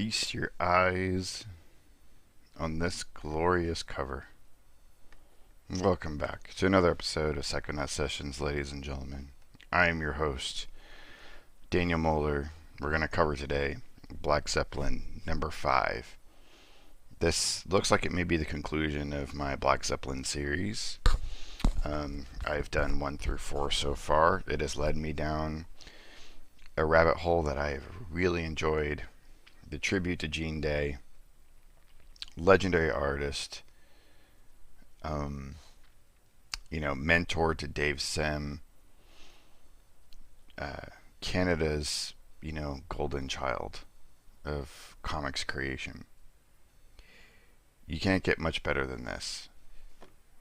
Feast your eyes on this glorious cover. Welcome back to another episode of Psychonaut Sessions, ladies and gentlemen. I am your host, Daniel Moeller. We're going to cover today Black Zeppelin number 5. This looks like it may be the conclusion of my Black Zeppelin series. I've done 1 through 4 so far. It has led me down a rabbit hole that I've really enjoyed. The tribute to Gene Day, legendary artist, mentor to Dave Sim, Canada's, golden child of comics creation. You can't get much better than this,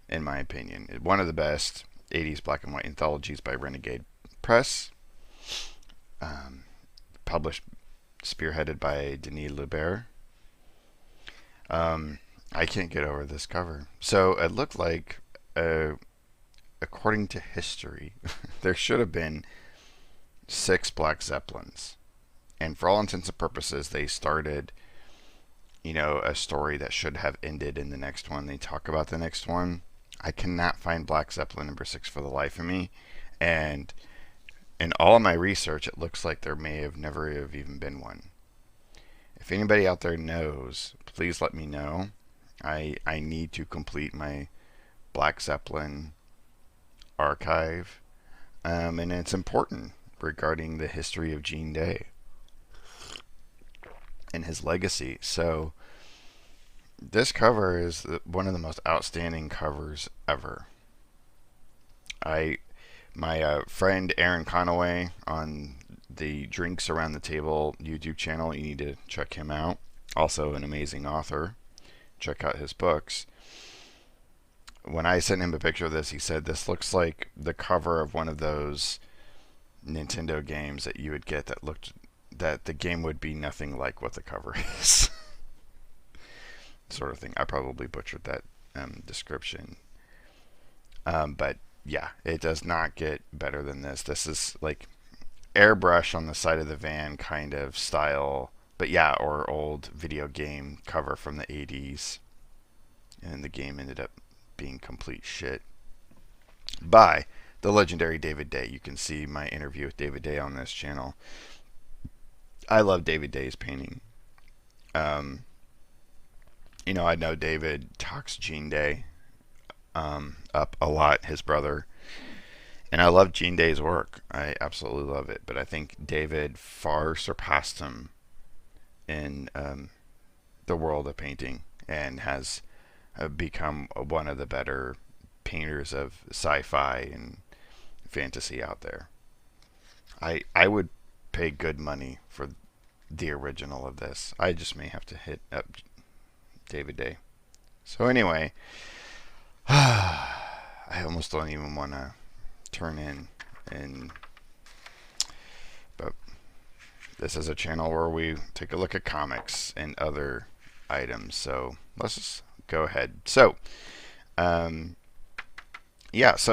in my opinion. One of the best 80s black and white anthologies by Renegade Press, published, spearheaded by Denis Lebert. I can't get over this cover. So it looked like, according to history, there should have been 6 Black Zeppelins. And for all intents and purposes, they started, a story that should have ended in the next one. They talk about the next one. I cannot find Black Zeppelin number 6 for the life of me. And in all of my research, it looks like there may have never have even been one. If anybody out there knows, please let me know. I need to complete my Black Zeppelin archive. And it's important regarding the history of Gene Day and his legacy. So this cover is one of the most outstanding covers ever. My friend Aaron Conaway on the Drinks Around the Table YouTube channel, you need to check him out. Also an amazing author. Check out his books. When I sent him a picture of this, he said this looks like the cover of one of those Nintendo games that you would get that the game would be nothing like what the cover is. Sort of thing. I probably butchered that description. But yeah, it does not get better than this. This is like airbrush on the side of the van kind of style, but yeah, or old video game cover from the 80s. And the game ended up being complete shit. By the legendary David Day. You can see my interview with David Day on this channel. I love David Day's painting. I know David talks Gene Day up a lot, his brother. And I love Gene Day's work. I absolutely love it. But I think David far surpassed him in the world of painting and has become one of the better painters of sci-fi and fantasy out there. I would pay good money for the original of this. I just may have to hit up David Day. So anyway, I almost don't even want to turn in, but this is a channel where we take a look at comics and other items. So let's just go ahead. So, so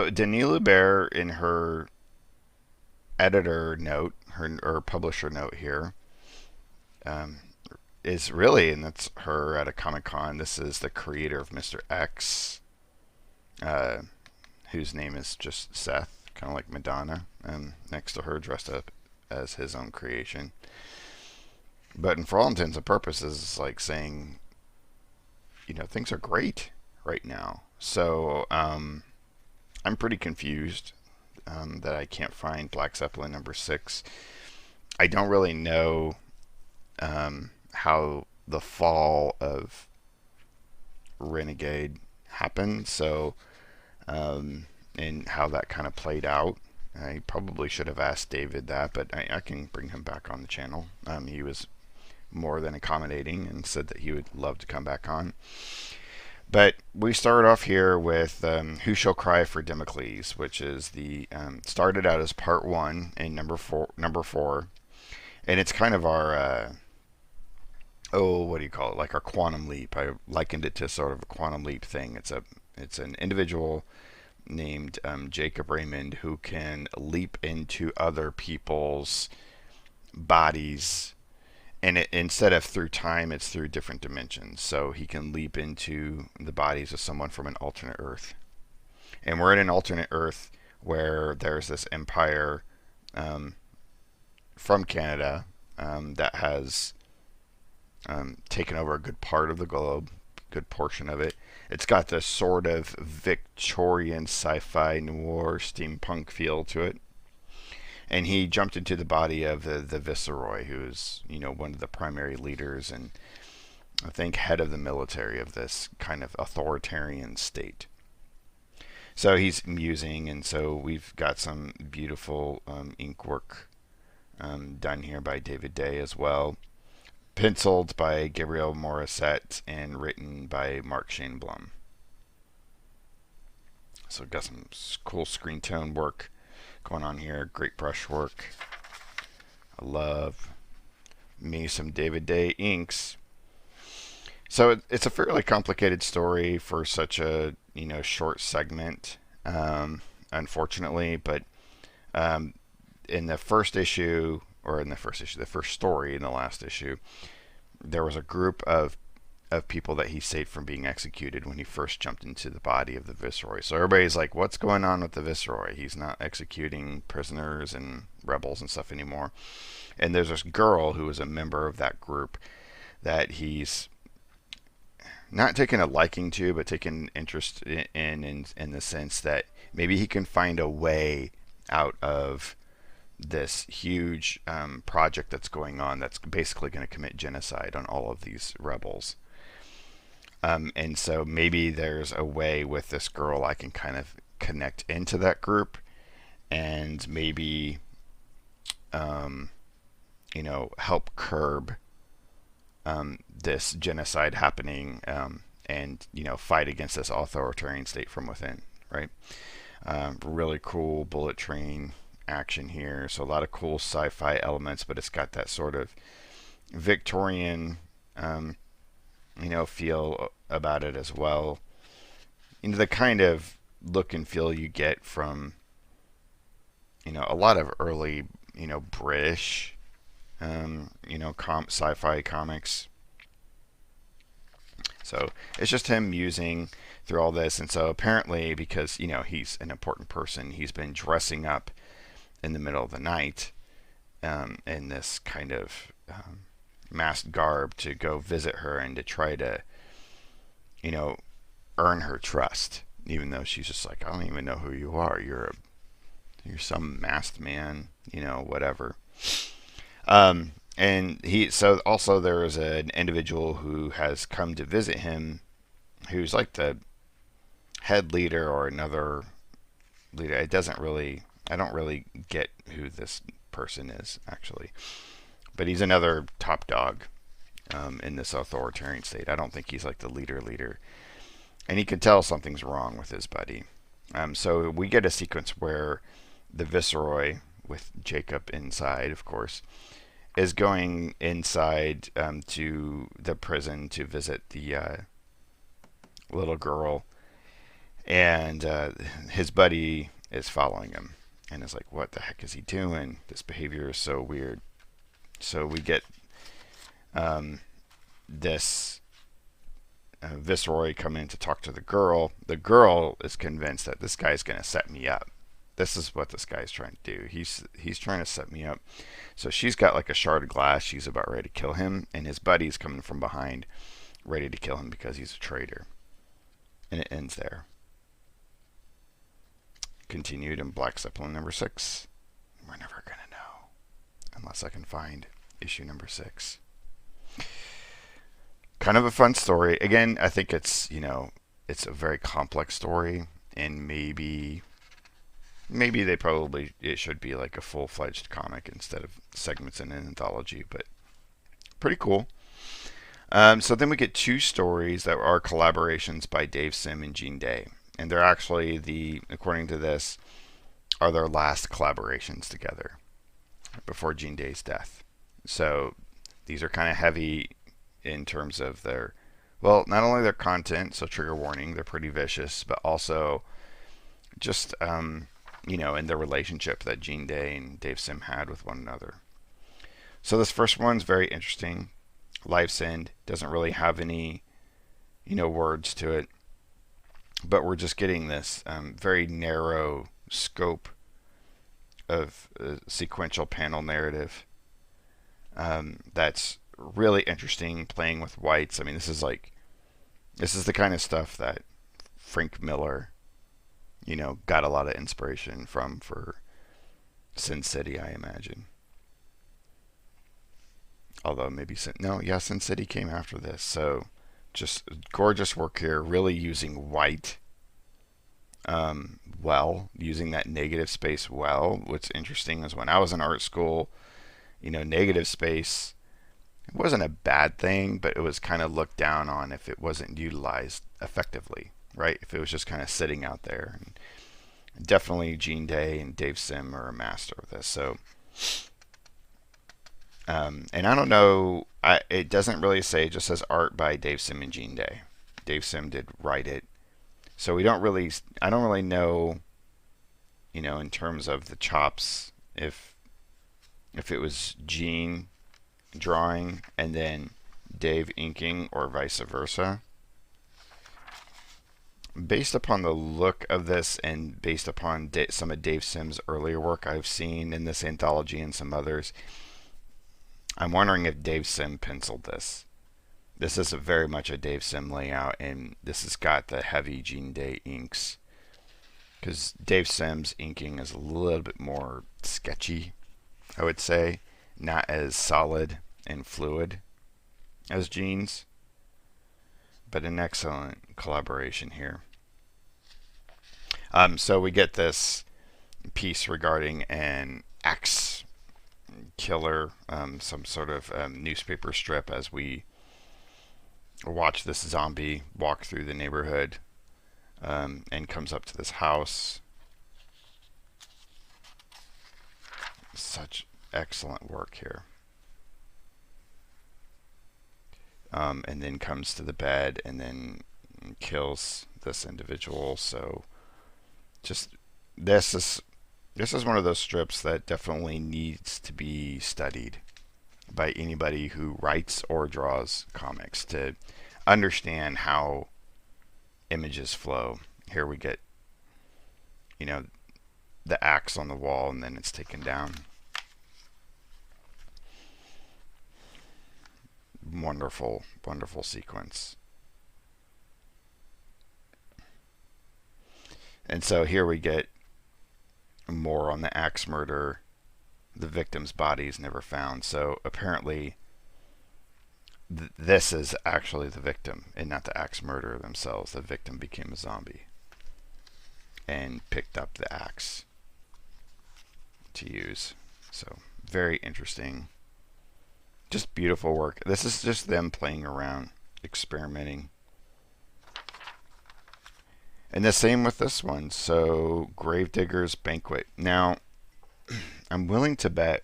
Denis Lebert in her editor note, or publisher note here, is really, and that's her at a Comic-Con. This is the creator of Mr. X, whose name is just Seth, kind of like Madonna, and next to her dressed up as his own creation. But for all intents and purposes, it's like saying, things are great right now. So I'm pretty confused that I can't find Black Zeppelin number 6. I don't really know how the fall of Renegade happened, so and how that kind of played out. I probably should have asked David that, but I can bring him back on the channel. He was more than accommodating and said that he would love to come back on. But we start off here with Who Shall Cry for Damocles, which is the started out as part 1 and number 4, and it's kind of our what do you call it? Like our quantum leap. I likened it to sort of a quantum leap thing. It's an individual named Jacob Raymond who can leap into other people's bodies and instead of through time, it's through different dimensions. So he can leap into the bodies of someone from an alternate Earth. And we're in an alternate Earth where there's this empire from Canada that has taken over a good part of the globe, good portion of it. It's got this sort of Victorian sci-fi noir steampunk feel to it. And he jumped into the body of the Viceroy, who is, one of the primary leaders and I think head of the military of this kind of authoritarian state. So he's musing, and so we've got some beautiful ink work done here by David Day as well, penciled by Gabriel Morissette and written by Mark Shane Blum. So got some cool screen tone work going on here, great brush work. I love me some David Day inks. So it's a fairly complicated story for such a short segment, unfortunately. But in the first issue, the first story in the last issue, there was a group of people that he saved from being executed when he first jumped into the body of the Viceroy. So everybody's like, what's going on with the Viceroy? He's not executing prisoners and rebels and stuff anymore. And there's this girl who is a member of that group that he's not taken a liking to, but taken interest in the sense that maybe he can find a way out of this huge project that's going on that's basically going to commit genocide on all of these rebels. And so maybe there's a way with this girl I can kind of connect into that group and maybe, help curb this genocide happening and, fight against this authoritarian state from within, right? Really cool bullet train action here. So a lot of cool sci-fi elements, but it's got that sort of Victorian, feel about it as well. The kind of look and feel you get from, a lot of early, British, sci-fi comics. So it's just him musing through all this. And so apparently, because, he's an important person, he's been dressing up in the middle of the night in this kind of masked garb to go visit her and to try to, earn her trust, even though she's just like, I don't even know who you are. You're some masked man, whatever. And so also there is an individual who has come to visit him, who's like the head leader or another leader. I don't really get who this person is actually, but he's another top dog in this authoritarian state. I don't think he's like the leader, and he can tell something's wrong with his buddy. So we get a sequence where the Viceroy, with Jacob inside, of course, is going inside to the prison to visit the little girl, and his buddy is following him and is like, what the heck is he doing? This behavior is so weird. So we get this Viceroy come in to talk to the girl. The girl is convinced that this guy's going to set me up. This is what this guy's trying to do. He's trying to set me up. So she's got like a shard of glass. She's about ready to kill him, and his buddy's coming from behind, ready to kill him because he's a traitor. And it ends there. Continued in Black Zeppelin number 6. We're never gonna know unless I can find issue number 6. Kind of a fun story. Again, I think it's it's a very complex story, and maybe it should be like a full-fledged comic instead of segments in an anthology, but pretty cool. So then we get 2 stories that are collaborations by Dave Sim and Gene Day, and they're actually according to this, are their last collaborations together before Gene Day's death. So these are kind of heavy in terms of not only their content, so trigger warning, they're pretty vicious, but also just in the relationship that Gene Day and Dave Sim had with one another. So this first one's very interesting. Life's End doesn't really have any, words to it, but we're just getting this very narrow scope of sequential panel narrative. That's really interesting, playing with whites. I mean, this is the kind of stuff that Frank Miller, got a lot of inspiration from for Sin City, I imagine. Although maybe Sin City came after this. So just gorgeous work here, really using white using that negative space well. What's interesting is when I was in art school, negative space, it wasn't a bad thing, but it was kind of looked down on if it wasn't utilized effectively, right? If it was just kind of sitting out there. And definitely Gene Day and Dave Sim are a master of this. So, and I don't know, it doesn't really say, it just says art by Dave Sim and Gene Day. Dave Sim did write it. So I don't really know, in terms of the chops, if it was Gene drawing and then Dave inking or vice versa. Based upon the look of this and based upon some of Dave Sim's earlier work I've seen in this anthology and some others, I'm wondering if Dave Sim penciled this. This is very much a Dave Sim layout, and this has got the heavy Gene Day inks, because Dave Sim's inking is a little bit more sketchy, I would say, not as solid and fluid as Gene's, but an excellent collaboration here. So we get this piece regarding an axe killer, some sort of newspaper strip, as we watch this zombie walk through the neighborhood and comes up to this house. Such excellent work here. And then comes to the bed and then kills this individual. So just this is one of those strips that definitely needs to be studied by anybody who writes or draws comics to understand how images flow. Here we get, the axe on the wall and then it's taken down. Wonderful, wonderful sequence. And so here we get more on the axe murder. The victim's body is never found. So apparently this is actually the victim and not the axe murderer themselves. The victim became a zombie and picked up the axe to use. So very interesting. Just beautiful work. This is just them playing around, experimenting. And the same with this one. So Gravedigger's Banquet. Now, I'm willing to bet.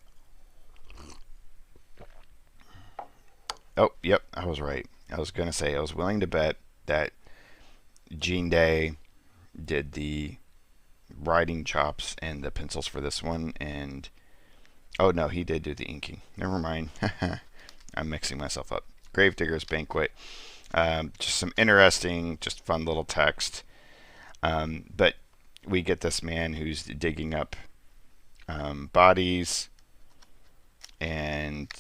Oh, yep, I was right. I was going to say I was willing to bet that Gene Day did the writing chops and the pencils for this one. And, oh no, he did do the inking. Never mind. I'm mixing myself up. Gravedigger's Banquet. Just some interesting, just fun little text. But we get this man who's digging up bodies and,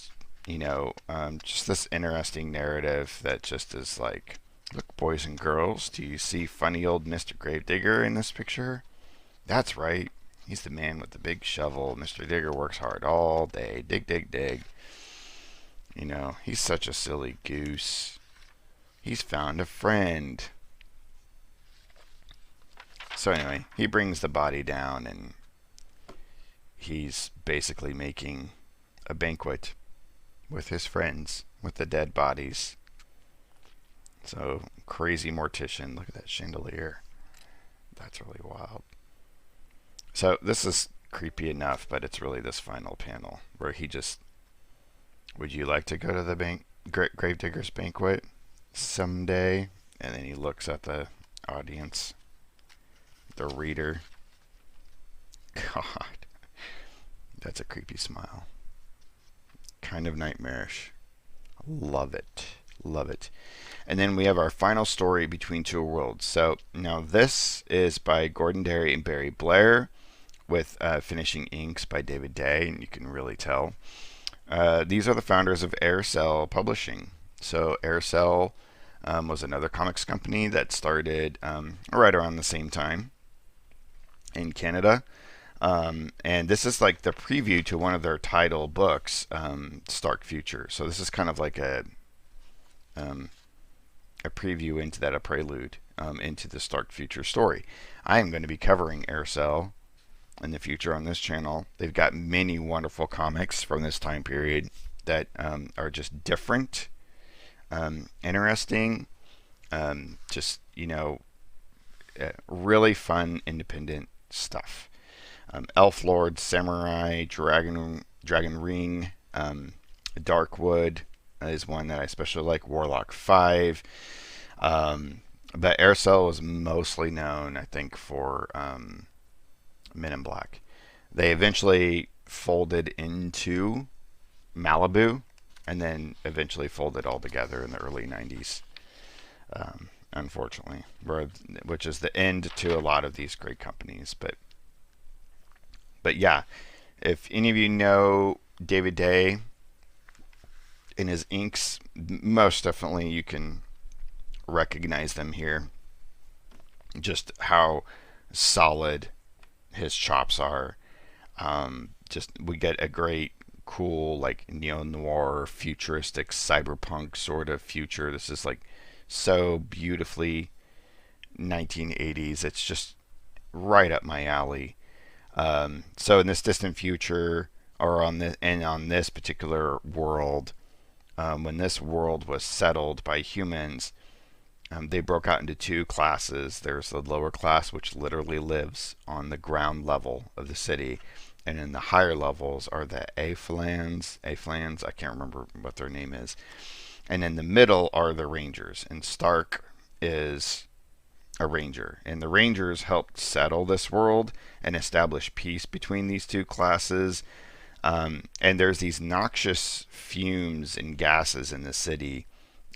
just this interesting narrative that just is like, look, boys and girls, do you see funny old Mr. Gravedigger in this picture? That's right. He's the man with the big shovel. Mr. Digger works hard all day. Dig, dig, dig. He's such a silly goose. He's found a friend. So anyway, he brings the body down and he's basically making a banquet with his friends, with the dead bodies. So, crazy mortician. Look at that chandelier. That's really wild. So, this is creepy enough, but it's really this final panel where he just, would you like to go to the Gravedigger's Banquet someday? And then he looks at the audience, the reader. God, that's a creepy smile. kind of nightmarish. Love it. Love it. And then we have our final story, Between Two Worlds. So now this is by Gordon Derry and Barry Blair, with finishing inks by David Day, and you can really tell. These are the founders of Aircell Publishing. So Aircell was another comics company that started right around the same time in Canada. And this is like the preview to one of their title books, Stark Future. So this is kind of like a preview into that, a prelude into the Stark Future story. I am going to be covering Aircell in the future on this channel. They've got many wonderful comics from this time period that are just different, interesting, just, really fun, independent stuff. Elf Lord, Samurai, Dragon Ring, Darkwood is one that I especially like. Warlock 5. But Aircell was mostly known, I think, for Men in Black. They eventually folded into Malibu, and then eventually folded all together in the early 90s, unfortunately, which is the end to a lot of these great companies. But yeah, if any of you know David Day in his inks, most definitely you can recognize them here. Just how solid his chops are. Just we get a great, cool, like neo-noir, futuristic, cyberpunk sort of future. This is like so beautifully 1980s. It's just right up my alley. So in this distant future, or on this particular world, when this world was settled by humans, they broke out into two classes. There's the lower class, which literally lives on the ground level of the city, and in the higher levels are the Aflans. I can't remember what their name is. And in the middle are the Rangers, and Stark is a Ranger. And the Rangers helped settle this world and establish peace between these two classes. And there's these noxious fumes and gases in the city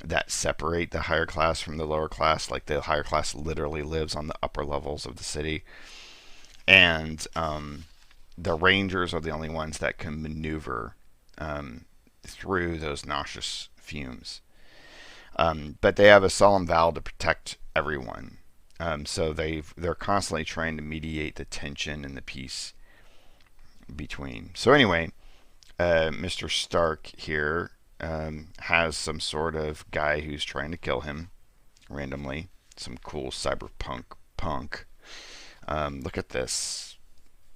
that separate the higher class from the lower class. Like the higher class literally lives on the upper levels of the city. And the Rangers are the only ones that can maneuver through those noxious fumes. But they have a solemn vow to protect everyone. So they're constantly trying to mediate the tension and the peace between. So anyway, Mr. Stark here has some sort of guy who's trying to kill him randomly. Some cool cyberpunk punk. Look at this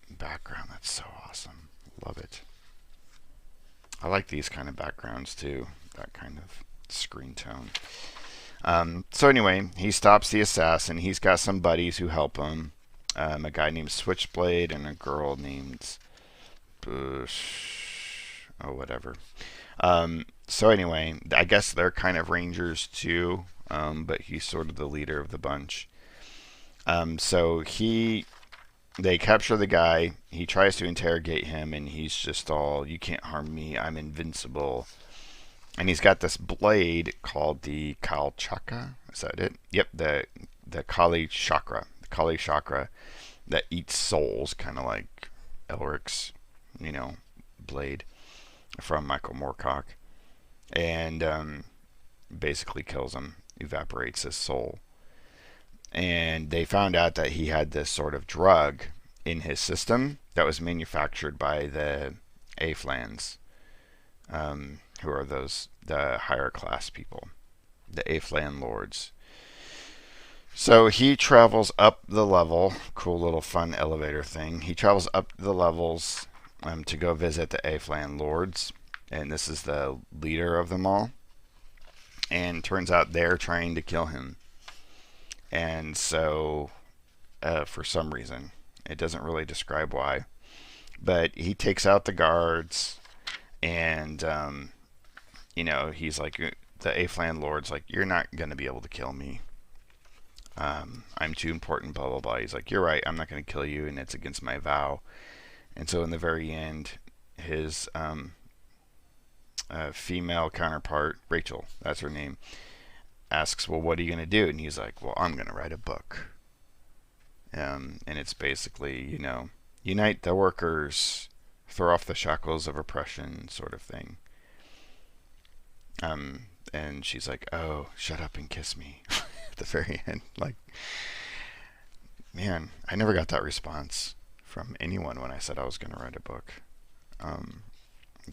background. That's so awesome. Love it. I like these kind of backgrounds too. That kind of screen tone. So anyway, he stops the assassin. He's got some buddies who help him. A guy named Switchblade and a girl named Bush. Oh, whatever. So anyway, I guess they're kind of Rangers too, but he's sort of the leader of the bunch. So they capture the guy. He tries to interrogate him, and he's just all, "You can't harm me. I'm invincible." And he's got this blade called the Kali Chakra. Is that it? Yep, the Kali Chakra. The Kali Chakra that eats souls, kind of like Elric's, blade from Michael Moorcock. And basically kills him, evaporates his soul. And they found out that he had this sort of drug in his system that was manufactured by the Aflans, who are the higher class people, the Aflan lords. So he travels up the level. Cool little fun elevator thing. He travels up the levels to go visit the Aflan lords, and this is the leader of them all. And turns out they're trying to kill him. And so, for some reason, it doesn't really describe why, but he takes out the guards, and he's like, the Aflan lord's like, "You're not going to be able to kill me. I'm too important, blah, blah, blah." He's like, "You're right, I'm not going to kill you, and it's against my vow." And so in the very end, his female counterpart, Rachel, that's her name, asks, well, what are you going to do? And he's like, well, I'm going to write a book. And it's basically, you know, unite the workers, throw off the shackles of oppression, sort of thing. And she's like, oh, shut up and kiss me at the very end. Like, man, I never got that response from anyone when I said I was going to write a book.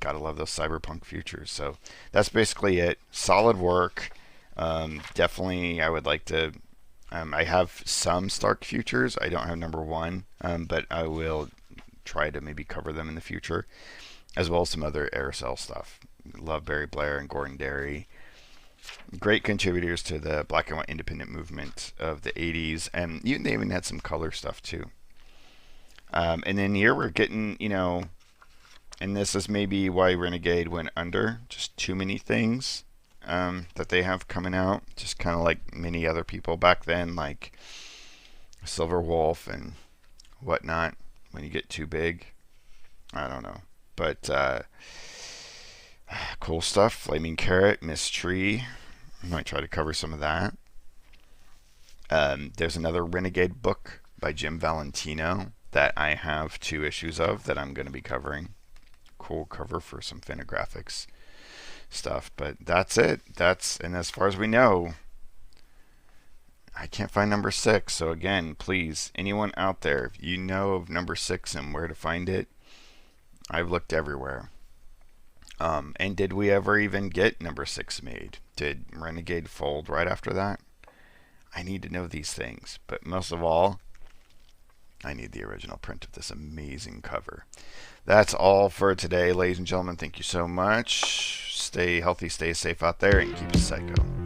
Gotta love those cyberpunk futures. So that's basically it. Solid work. Definitely, I would like to. I have some Stark futures. I don't have number 1, but I will try to maybe cover them in the future, as well as some other Aircell stuff. Love Barry Blair and Gordon Derry. Great contributors to the black and white independent movement of the 80s, and they even had some color stuff too. And then here we're getting, you know, and this is maybe why Renegade went under. Just too many things that they have coming out. Just kind of like many other people back then, like Silver Wolf and whatnot. When you get too big, I don't know. But cool stuff. Flaming Carrot, Miss Tree. I might try to cover some of that. There's another Renegade book by Jim Valentino that I have 2 issues of that I'm going to be covering. Cool cover for some Fantagraphics stuff. But that's it. And as far as we know, I can't find number 6. So again, please, anyone out there, if you know of number 6 and where to find it, I've looked everywhere. And did we ever even get number 6 made? Did Renegade fold right after that? I need to know these things. But most of all, I need the original print of this amazing cover. That's all for today, ladies and gentlemen. Thank you so much. Stay healthy, stay safe out there, and keep it psycho.